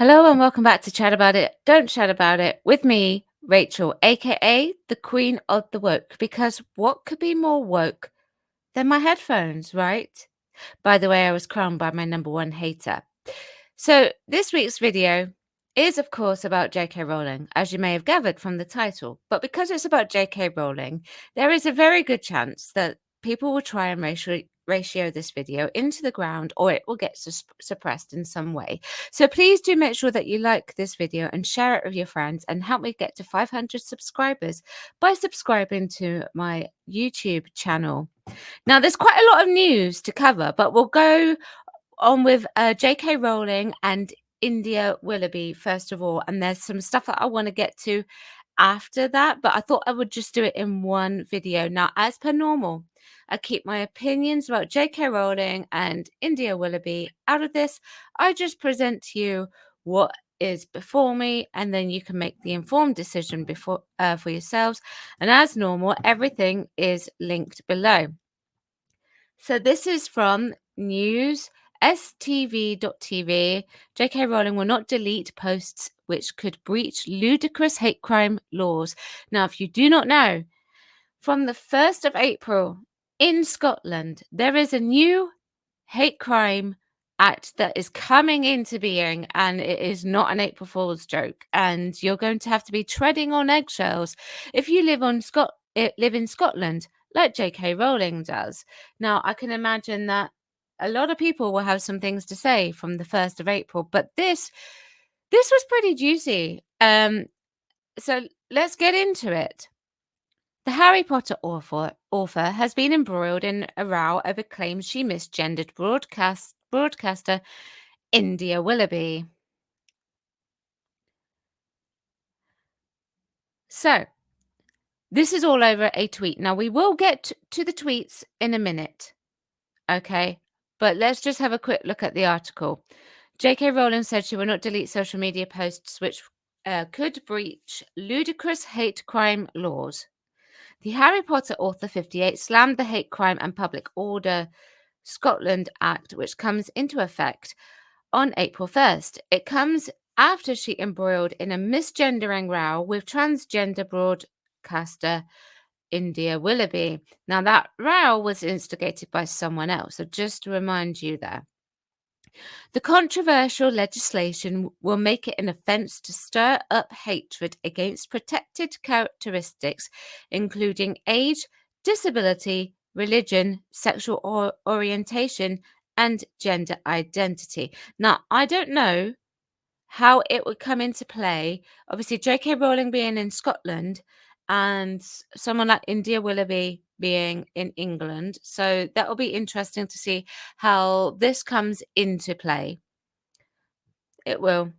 Hello and welcome back to Chat About It. Don't chat about it with me, Rachel, aka the Queen of the Woke. Because what could be more woke than my headphones, right? By the way, I was crowned by my number one hater. So, this week's video is, of course, about J.K. Rowling, as you may have gathered from the title. But because it's about J.K. Rowling, there is a very good chance that people will try and ratio this video into the ground, or it will get suppressed in some way. So please do make sure that you like this video and share it with your friends and help me get to 500 subscribers by subscribing to my YouTube channel. Now, there's quite a lot of news to cover, but we'll go on with J.K. Rowling and India Willoughby first of all, and there's some stuff that I want to get to after that, but I thought I would just do it in one video. Now, as per normal, I keep my opinions about J.K. Rowling and India Willoughby out of this. I just present to you what is before me, and then you can make the informed decision before for yourselves. And as normal, everything is linked below. So this is from news stv.tv. J.K. Rowling will not delete posts which could breach ludicrous hate crime laws. Now, if you do not know, from the 1st of April in Scotland, there is a new hate crime act that is coming into being, and it is not an April Fool's joke. And you're going to have to be treading on eggshells if you live in Scotland, like J.K. Rowling does. Now, I can imagine that a lot of people will have some things to say from the 1st of April, but this was pretty juicy. So let's get into it. The Harry Potter author has been embroiled in a row over claims she misgendered broadcaster India Willoughby. So, this is all over a tweet. Now, we will get to the tweets in a minute, okay? But let's just have a quick look at the article. J.K. Rowling said she will not delete social media posts which could breach ludicrous hate crime laws. The Harry Potter author 58 slammed the Hate Crime and Public Order Scotland Act, which comes into effect on April 1st. It comes after she embroiled in a misgendering row with transgender broadcaster India Willoughby. Now, that row was instigated by someone else, so just to remind you there. The controversial legislation will make it an offence to stir up hatred against protected characteristics, including age, disability, religion, sexual orientation, and gender identity. Now, I don't know how it would come into play. Obviously, J.K. Rowling being in Scotland and someone like India Willoughby being in England. So that will be interesting to see how this comes into play. It will.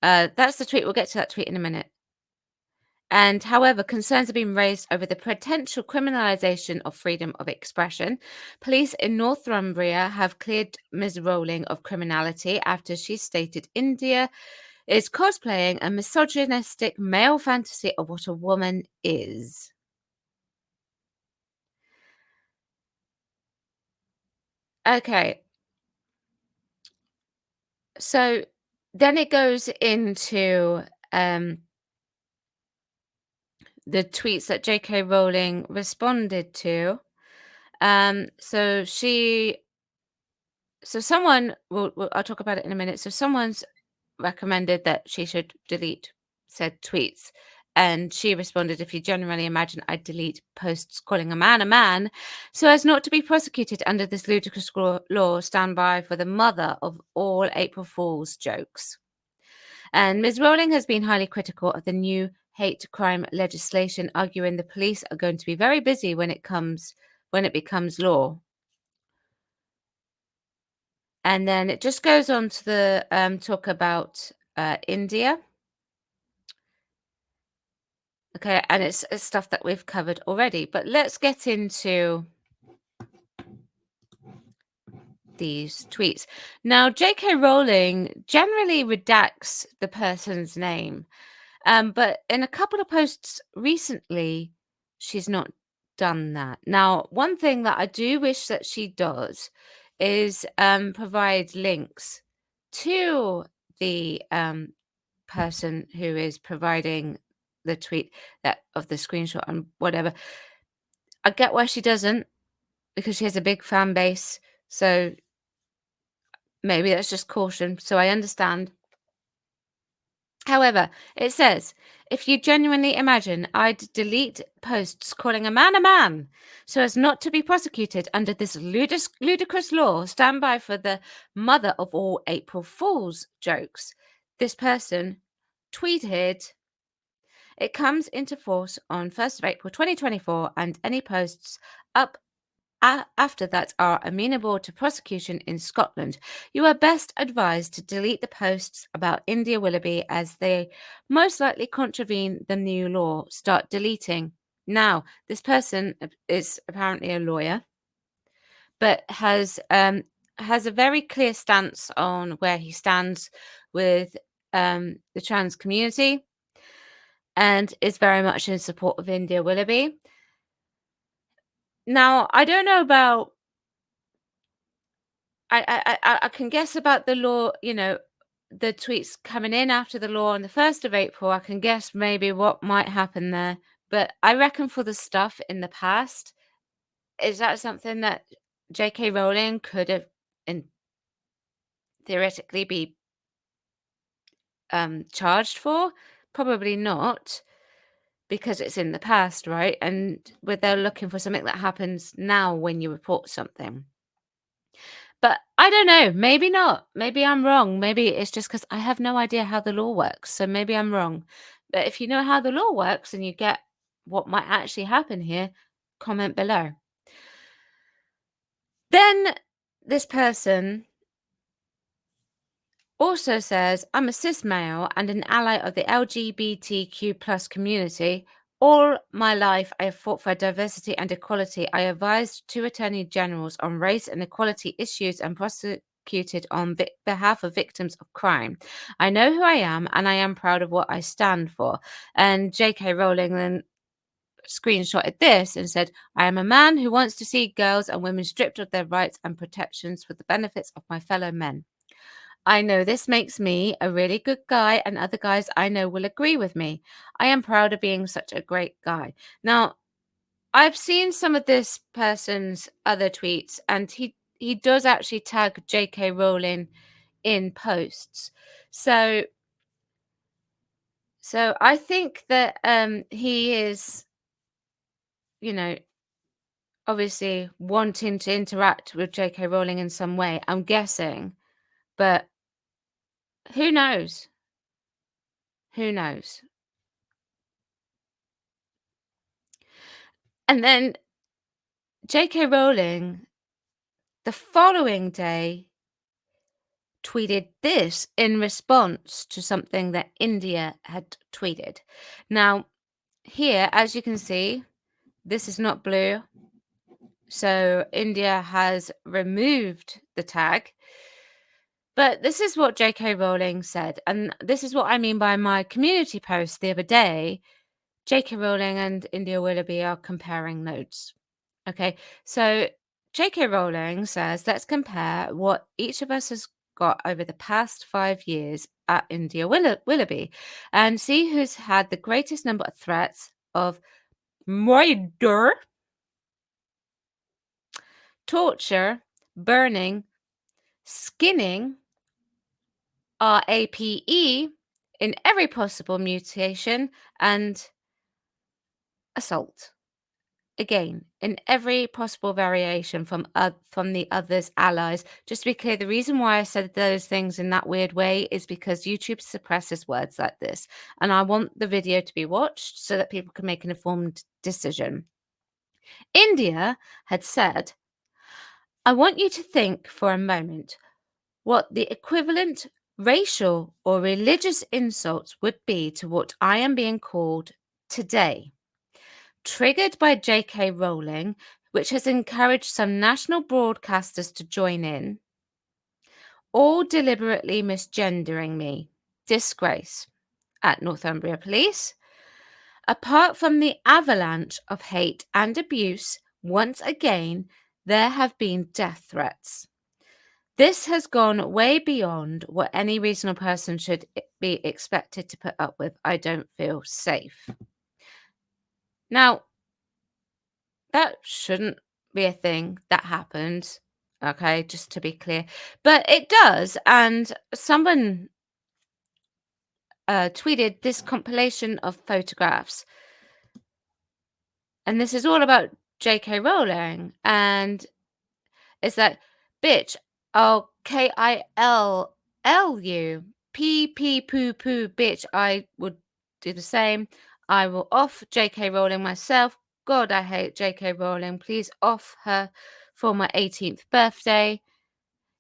That's the tweet. We'll get to that tweet in a minute. And however, concerns have been raised over the potential criminalisation of freedom of expression. Police in Northumbria have cleared Ms. Rowling of criminality after she stated India is cosplaying a misogynistic male fantasy of what a woman is. Okay. So then it goes into the tweets that J.K. Rowling responded to. So someone I'll talk about it in a minute. So someone's recommended that she should delete said tweets. And she responded, if you generally imagine I'd delete posts calling a man so as not to be prosecuted under this ludicrous law, stand by for the mother of all April Fool's jokes. And Ms. Rowling has been highly critical of the new hate crime legislation, arguing the police are going to be very busy when it becomes law. And then it just goes on to the talk about India. Okay, and it's stuff that we've covered already. But let's get into these tweets. Now, J.K. Rowling generally redacts the person's name. But in a couple of posts recently, she's not done that. Now, one thing that I do wish that she does is provide links to the person who is providing the tweet that of the screenshot and whatever. I get why she doesn't, because she has a big fan base. So maybe that's just caution. So I understand. However, it says, if you genuinely imagine I'd delete posts calling a man so as not to be prosecuted under this ludicrous law, stand by for the mother of all April Fool's jokes. This person tweeted, it comes into force on 1st of April 2024, and any posts up after that are amenable to prosecution in Scotland. You are best advised to delete the posts about India Willoughby, as they most likely contravene the new law. Start deleting. Now, this person is apparently a lawyer, but has a very clear stance on where he stands with the trans community, and is very much in support of India Willoughby. Now, I don't know about I can guess about the law, the tweets coming in after the law on the 1st of April. I can guess maybe what might happen there. But I reckon for the stuff in the past, is that something that J.K. Rowling could have theoretically be charged for? Probably not, because it's in the past, right? And they're looking for something that happens now when you report something. But I don't know, maybe not. Maybe I'm wrong. Maybe it's just because I have no idea how the law works, so maybe I'm wrong. But if you know how the law works and you get what might actually happen here, comment below. Then this person also says, I'm a cis male and an ally of the LGBTQ plus community. All my life, I have fought for diversity and equality. I advised 2 attorney generals on race and equality issues and prosecuted on behalf of victims of crime. I know who I am, and I am proud of what I stand for. And J.K. Rowling then screenshotted this and said, I am a man who wants to see girls and women stripped of their rights and protections for the benefits of my fellow men. I know this makes me a really good guy, and other guys I know will agree with me. I am proud of being such a great guy. Now, I've seen some of this person's other tweets, and he does actually tag J.K. Rowling in posts. So I think that he is, obviously wanting to interact with J.K. Rowling in some way, I'm guessing. But who knows? Who knows? And then J.K. Rowling, the following day, tweeted this in response to something that India had tweeted. Now, here, as you can see, this is not blue. So India has removed the tag. But this is what J.K. Rowling said. And this is what I mean by my community post the other day. J.K. Rowling and India Willoughby are comparing notes. Okay, so J.K. Rowling says, let's compare what each of us has got over the past 5 years at India Willoughby and see who's had the greatest number of threats of murder, torture, burning, skinning, RAPE in every possible mutation, and assault. Again, in every possible variation from the other's allies. Just to be clear, the reason why I said those things in that weird way is because YouTube suppresses words like this. And I want the video to be watched so that people can make an informed decision. India had said, I want you to think for a moment what the equivalent racial or religious insults would be to what I am being called today. Triggered by J.K. Rowling, which has encouraged some national broadcasters to join in, all deliberately misgendering me. Disgrace. At Northumbria Police. Apart from the avalanche of hate and abuse, once again, there have been death threats. This has gone way beyond what any reasonable person should be expected to put up with. I don't feel safe. Now, that shouldn't be a thing that happens, okay, just to be clear. But it does, and someone tweeted this compilation of photographs, and this is all about J.K. Rowling, and it's that bitch, oh, KILLU, pee poo poo, bitch, I would do the same. I will off J.K. Rowling myself. God, I hate J.K. Rowling. Please off her for my 18th birthday.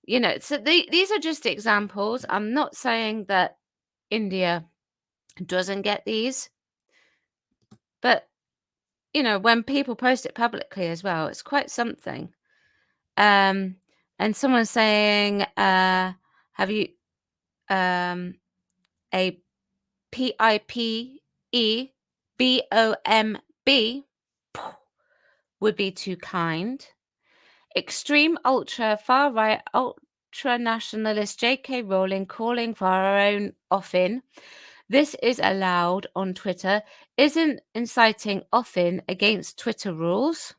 You know, so these are just examples. I'm not saying that India doesn't get these, but you know, when people post it publicly as well, it's quite something. And someone's saying, have you a PIPEBOMB would be too kind. Extreme ultra far right ultra nationalist J.K. Rowling calling for her own offing. This is allowed on Twitter. Isn't inciting offing against Twitter rules?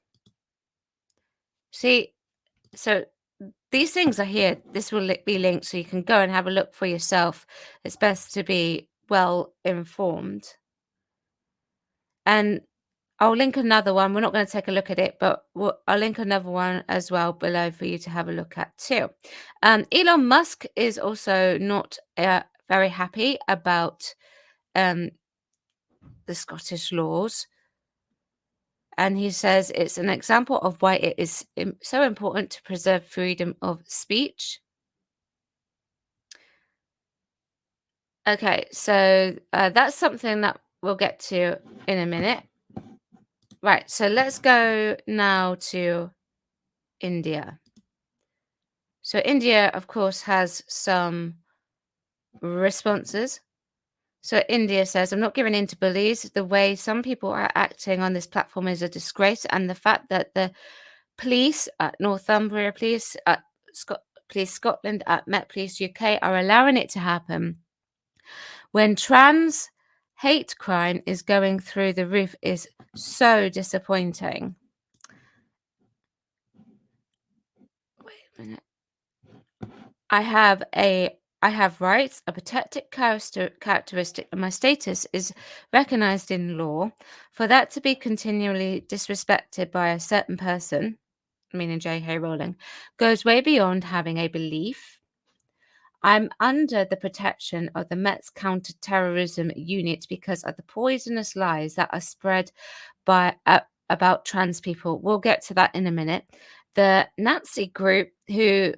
See, so these things are here. This will be linked so you can go and have a look for yourself. It's best to be well informed. And I'll link another one. We're not going to take a look at it, but I'll link another one as well below for you to have a look at too. Elon Musk is also not very happy about the Scottish laws. And he says it's an example of why it is so important to preserve freedom of speech. Okay, so that's something that we'll get to in a minute. Right, so let's go now to India. So India, of course, has some responses. So India says, I'm not giving in to bullies. The way some people are acting on this platform is a disgrace. And the fact that the police at Northumbria Police, at Police Scotland, at Met Police UK are allowing it to happen when trans hate crime is going through the roof is so disappointing. Wait a minute. I have rights, a protected characteristic, and my status is recognized in law. For that to be continually disrespected by a certain person, meaning J.K. Rowling, goes way beyond having a belief. I'm under the protection of the Met's counter-terrorism unit because of the poisonous lies that are spread by about trans people. We'll get to that in a minute. The Nazi group who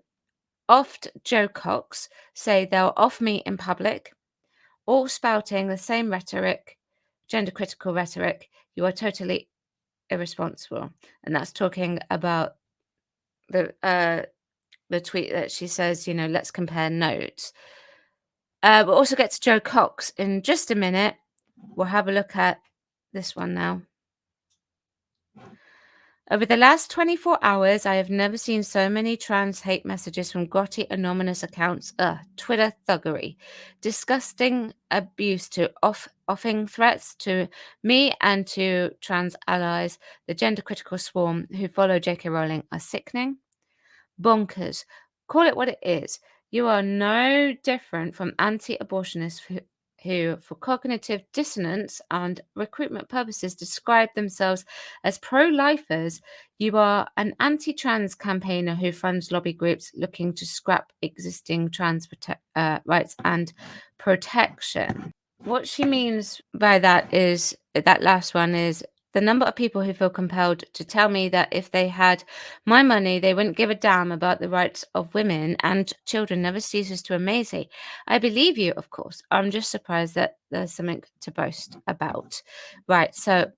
oft Joe Cox say they'll off me in public, all spouting the same rhetoric, gender critical rhetoric. You are totally irresponsible. And that's talking about the tweet that she says, you know, let's compare notes. We'll also get to Joe Cox in just a minute. We'll have a look at this one now. Over the last 24 hours, I have never seen so many trans hate messages from grotty anonymous accounts. Twitter thuggery. Disgusting abuse to offing threats to me and to trans allies. The gender critical swarm who follow J.K. Rowling are sickening. Bonkers. Call it what it is. You are no different from anti-abortionists who, for cognitive dissonance and recruitment purposes, describe themselves as pro-lifers. You are an anti-trans campaigner who funds lobby groups looking to scrap existing trans rights and protection. What she means by that is, that last one is, the number of people who feel compelled to tell me that if they had my money, they wouldn't give a damn about the rights of women and children never ceases to amaze me. I believe you, of course. I'm just surprised that there's something to boast about. Right, so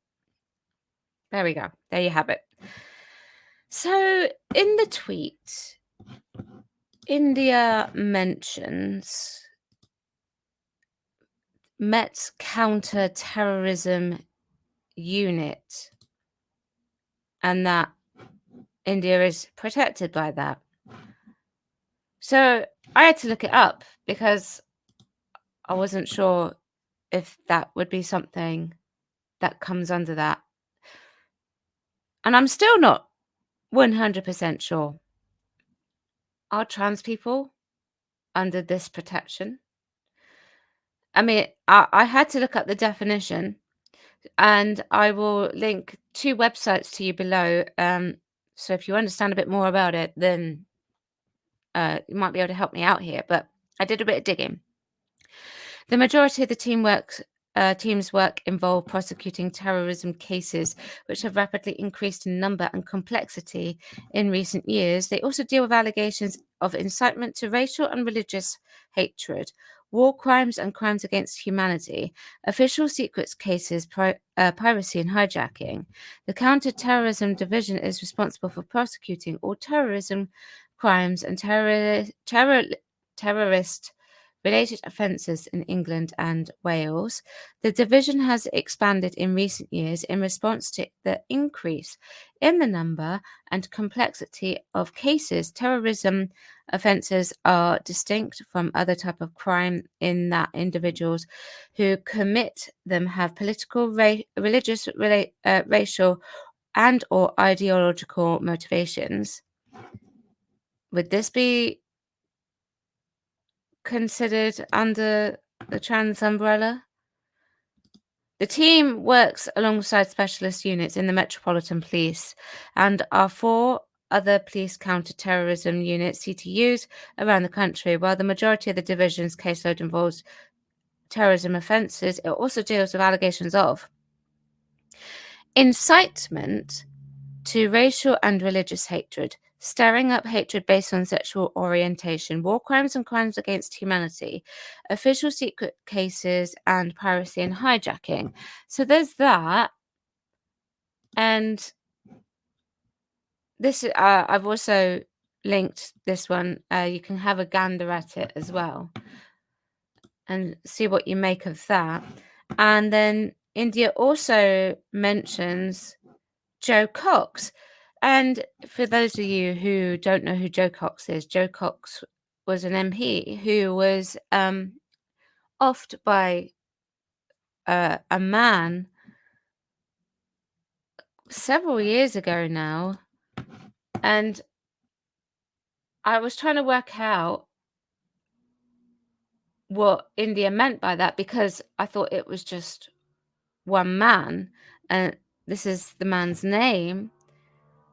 there we go. There you have it. So in the tweet, India mentions Met's counter-terrorism unit and that India is protected by that. So I had to look it up because I wasn't sure if that would be something that comes under that. And I'm still not 100% sure. Are trans people under this protection? I mean, I had to look up the definition, and I will link 2 websites to you below. So if you understand a bit more about it, then you might be able to help me out here. But I did a bit of digging. The majority of the team's work involve prosecuting terrorism cases, which have rapidly increased in number and complexity in recent years. They also deal with allegations of incitement to racial and religious hatred, war crimes and crimes against humanity, official secrets cases, piracy and hijacking. The Counter-Terrorism Division is responsible for prosecuting all terrorism crimes and terrorist related offences in England and Wales. The division has expanded in recent years in response to the increase in the number and complexity of cases. Terrorism offences are distinct from other type of crime in that individuals who commit them have political, religious, racial, and or ideological motivations. Would this be considered under the trans umbrella? The team works alongside specialist units in the Metropolitan Police and are 4 other police counter-terrorism units, CTUs, around the country. While the majority of the division's caseload involves terrorism offences, it also deals with allegations of incitement to racial and religious hatred, stirring up hatred based on sexual orientation, war crimes and crimes against humanity, official secret cases, and piracy and hijacking. So there's that. And this, I've also linked this one. You can have a gander at it as well and see what you make of that. And then India also mentions Joe Cox. And for those of you who don't know who Joe Cox is, Joe Cox was an MP who was offed by a man several years ago now. And I was trying to work out what India meant by that because I thought it was just one man. And this is the man's name.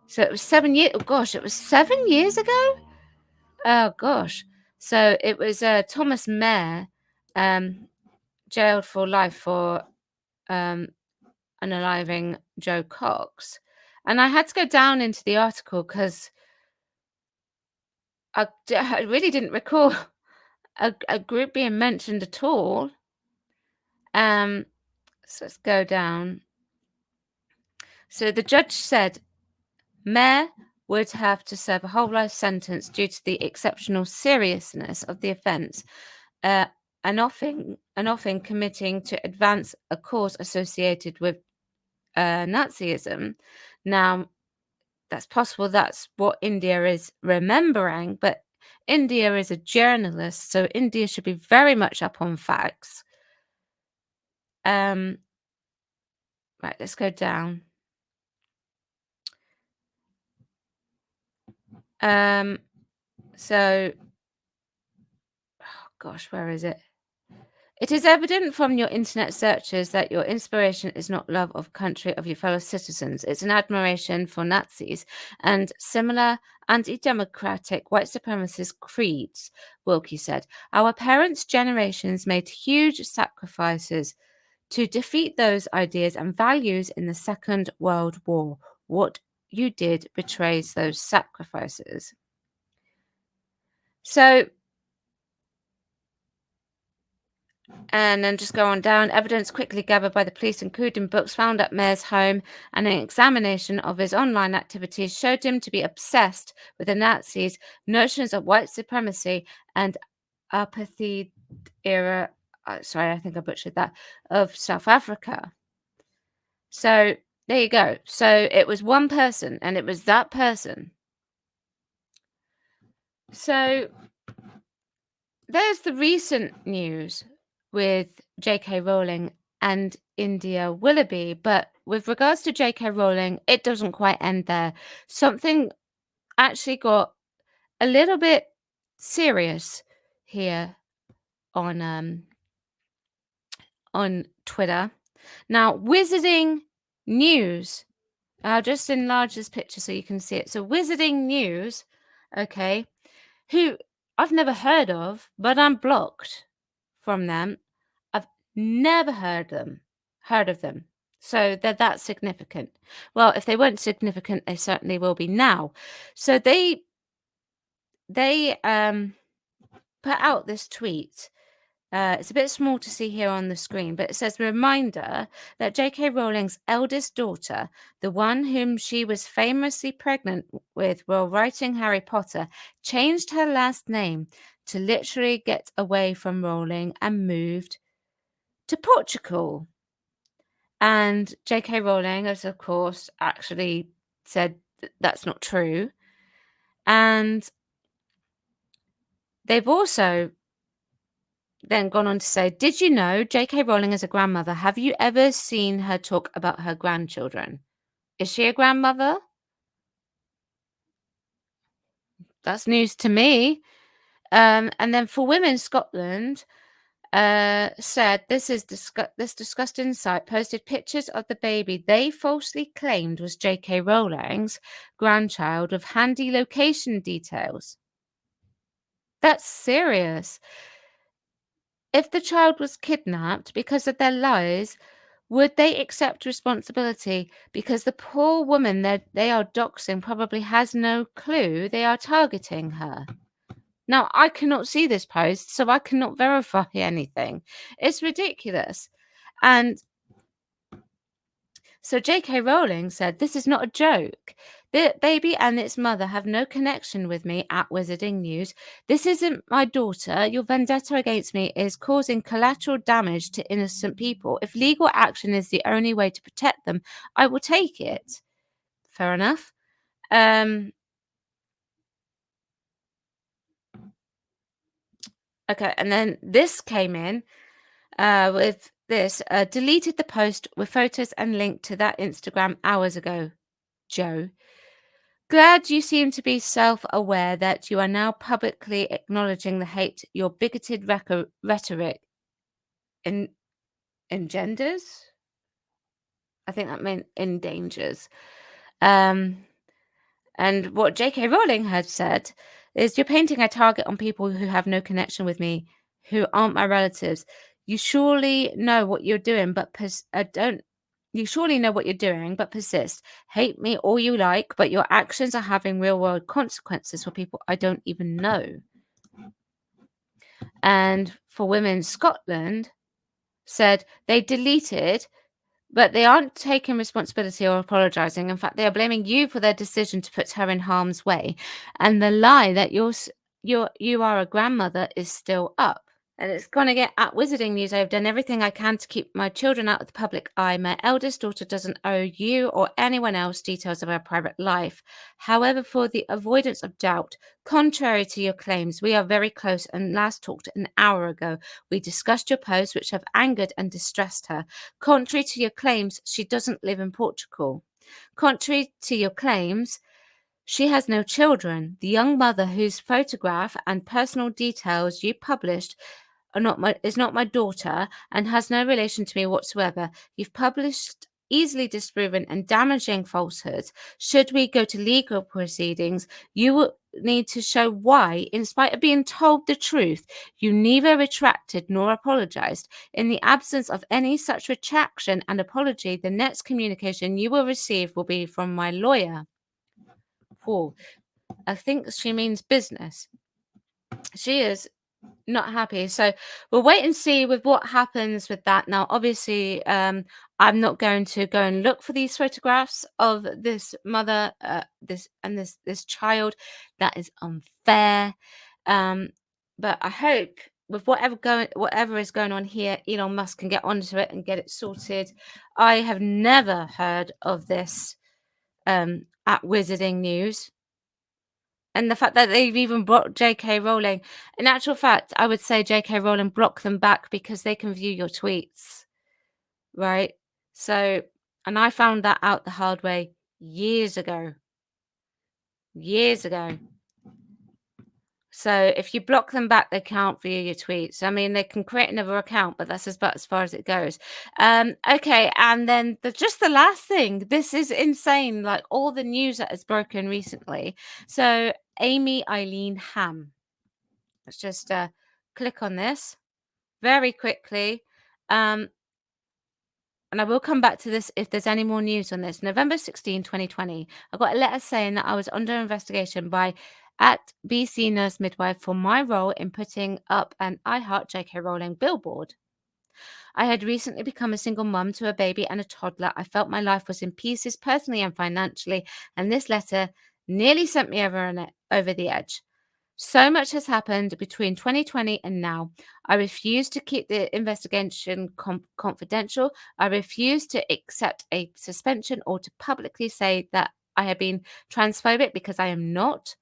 So it was 7 years. Oh, gosh, it was 7 years ago? Oh, gosh. So it was Thomas Mayer, jailed for life for unaliving Joe Cox. And I had to go down into the article because I really didn't recall a group being mentioned at all. So let's go down. So the judge said Mayer would have to serve a whole life sentence due to the exceptional seriousness of the offence, and often committing to advance a cause associated with Nazism. Now, that's possible that's what India is remembering, but India is a journalist, so India should be very much up on facts. Right, let's go down. So, oh gosh, where is it? It is evident from your internet searches that your inspiration is not love of country of your fellow citizens. It's an admiration for Nazis and similar anti-democratic white supremacist creeds, Wilkie said. Our parents' generations made huge sacrifices to defeat those ideas and values in the Second World War. What you did betrays those sacrifices. So, and then just go on down. Evidence quickly gathered by the police, including books found at Mayer's home, and an examination of his online activities showed him to be obsessed with the Nazis, notions of white supremacy, and apartheid era. Sorry, I think I butchered that, of South Africa. So there you go. So it was one person, and it was that person. So there's the recent news with J.K. Rowling and India Willoughby, but with regards to J.K. Rowling, it doesn't quite end there. Something actually got a little bit serious here on Twitter. Now, Wizarding News. I'll just enlarge this picture so you can see it. So, Wizarding News, okay, who I've never heard of, but I'm blocked from them. I've never heard of them. So they're that significant. Well, if they weren't significant, they certainly will be now. So they put out this tweet. It's a bit small to see here on the screen, but it says reminder that J.K. Rowling's eldest daughter, the one whom she was famously pregnant with while writing Harry Potter, changed her last name to literally get away from Rowling and moved to Portugal. And J.K. Rowling has, of course, actually said that's not true. And they've also then gone on to say, did you know J.K. Rowling is a grandmother? Have you ever seen her talk about her grandchildren? Is she a grandmother? That's news to me. And then for Women Scotland, said this disgusting site posted pictures of the baby they falsely claimed was J.K. Rowling's grandchild with handy location details. That's serious. If the child was kidnapped because of their lies, would they accept responsibility? Because the poor woman that they are doxing probably has no clue they are targeting her. Now, I cannot see this post, so I cannot verify anything. It's ridiculous. And so J.K. Rowling said, this is not a joke. The baby and its mother have no connection with me at Wizarding News. This isn't my daughter. Your vendetta against me is causing collateral damage to innocent people. If legal action is the only way to protect them, I will take it. Fair enough. Okay, and then this came in with this. Deleted the post with photos and link to that Instagram hours ago, Joe. Glad you seem to be self-aware that you are now publicly acknowledging the hate your bigoted rhetoric engenders. I think that meant endangers. And what J.K. Rowling had said is, you're painting a target on people who have no connection with me, who aren't my relatives. You surely know what you're doing, but don't. You surely know what you're doing, but persist. Hate me all you like, but your actions are having real world consequences for people I don't even know. And for Women Scotland, said they deleted, but they aren't taking responsibility or apologizing. In fact, they are blaming you for their decision to put her in harm's way. And the lie that you are a grandmother is still up. And it's gone again at Wizarding News. I've done everything I can to keep my children out of the public eye. My eldest daughter doesn't owe you or anyone else details of her private life. However, for the avoidance of doubt, contrary to your claims, we are very close and last talked an hour ago. We discussed your posts, which have angered and distressed her. Contrary to your claims, she doesn't live in Portugal. Contrary to your claims, she has no children. The young mother whose photograph and personal details you published is not my daughter and has no relation to me whatsoever. You've published easily disproven and damaging falsehoods. Should we go to legal proceedings, you will need to show why, in spite of being told the truth, you neither retracted nor apologized. In the absence of any such retraction and apology, the next communication you will receive will be from my lawyer. Oh, I think she means business. She is not happy. So we'll wait and see with what happens with that. Now, obviously, I'm not going to go and look for these photographs of this mother, this child. That is unfair. But I hope with whatever is going on here, Elon Musk can get onto it and get it sorted. I have never heard of this at Wizarding News. And the fact that they've even blocked J.K. Rowling. In actual fact, I would say J.K. Rowling block them back because they can view your tweets, right? So, and I found that out the hard way years ago. Years ago. So if you block them back, they can't view your tweets. I mean, they can create another account, but that's about as far as it goes. Okay, and then just the last thing. This is insane. Like all the news that has broken recently. So Eileen Ham. Let's just click on this very quickly. And I will come back to this if there's any more news on this. November 16, 2020, I got a letter saying that I was under investigation by at BC Nurse Midwife for my role in putting up an I Heart JK Rowling billboard. I had recently become a single mum to a baby and a toddler. I felt my life was in pieces personally and financially, and this letter nearly sent me over the edge. So much has happened between 2020 and now. I refuse to keep the investigation confidential. I refuse to accept a suspension or to publicly say that I have been transphobic because I am not.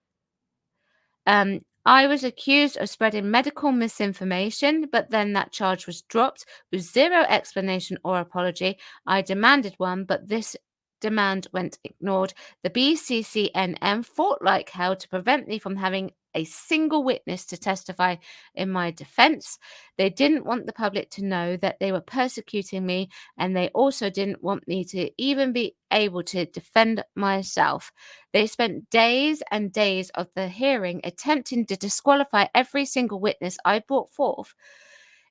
I was accused of spreading medical misinformation, but then that charge was dropped with zero explanation or apology. I demanded one, but this demand went ignored. The BCCNM fought like hell to prevent me from having a single witness to testify in my defense. They didn't want the public to know that they were persecuting me, and they also didn't want me to even be able to defend myself. They spent days and days of the hearing attempting to disqualify every single witness I brought forth.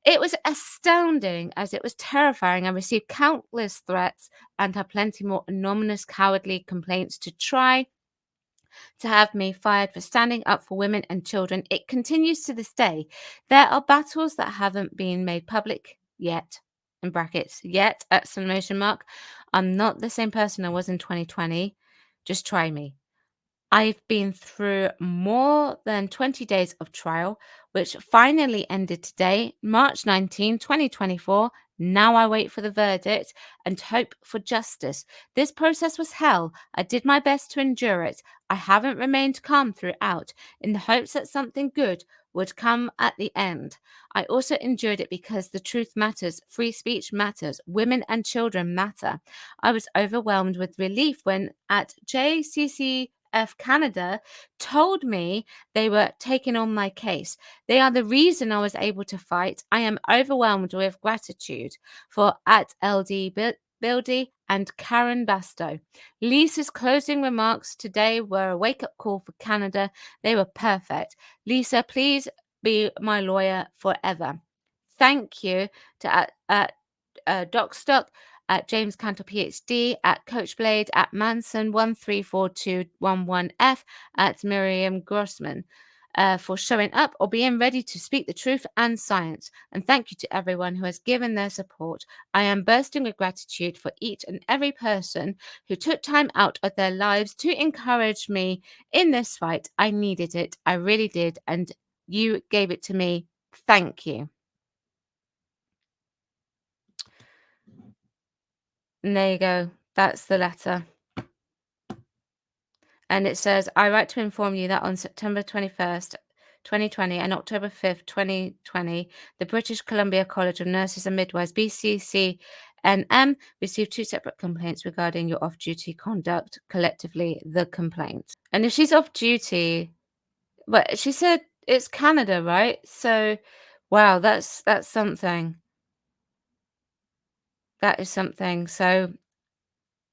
It was astounding as it was terrifying. I received countless threats and had plenty more anonymous, cowardly complaints to try to have me fired for standing up for women and children. It continues to this day. There are battles that haven't been made public yet. In brackets, yet, exclamation mark. I'm not the same person I was in 2020. Just try me. I've been through more than 20 days of trial, which finally ended today, March 19, 2024. Now I wait for the verdict and hope for justice. This process was hell. I did my best to endure it. I haven't remained calm throughout, in the hopes that something good would come at the end. I also endured it because the truth matters, free speech matters, women and children matter. I was overwhelmed with relief when at JCCF Canada told me they were taking on my case. They are the reason I was able to fight. I am overwhelmed with gratitude for at LD Bildy and Karen Basto. Lisa's closing remarks today were a wake-up call for Canada. They were perfect. Lisa, please be my lawyer forever. Thank you to Doxed, at James Cantor PhD, at Coachblade, at Manson 134211F, at Miriam Grossman. For showing up or being ready to speak the truth and science. And thank you to everyone who has given their support. I am bursting with gratitude for each and every person who took time out of their lives to encourage me in this fight. I needed it. I really did. And you gave it to me. Thank you. And there you go. That's the letter. And it says, I write to inform you that on September 21st, 2020 and October 5th, 2020, the British Columbia College of Nurses and Midwives, BCCNM, received 2 separate complaints regarding your off-duty conduct, collectively the complaints. And if she's off-duty, but she said it's Canada, right? So, wow, that's something. That is something. So,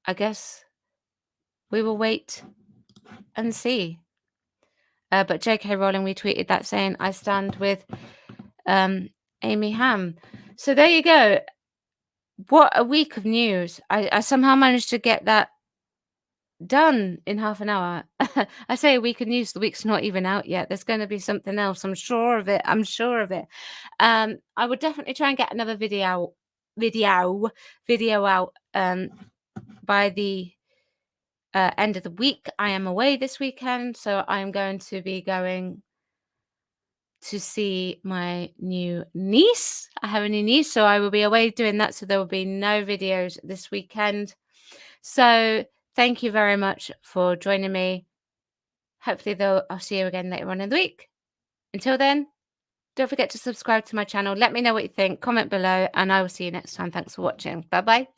I guess we will wait and see. But J.K. Rowling retweeted that saying, I stand with Amy Ham. So there you go. What a week of news. I somehow managed to get that done in half an hour. I say a week of news, the week's not even out yet. There's going to be something else. I'm sure of it. I would definitely try and get another video out by the end of the week. I am away this weekend, so I'm going to be going to see my new niece. I have a new niece, so I will be away doing that, so there will be no videos this weekend. So thank you very much for joining me. Hopefully, I'll see you again later on in the week. Until then, don't forget to subscribe to my channel. Let me know what you think. Comment below, and I will see you next time. Thanks for watching. Bye-bye.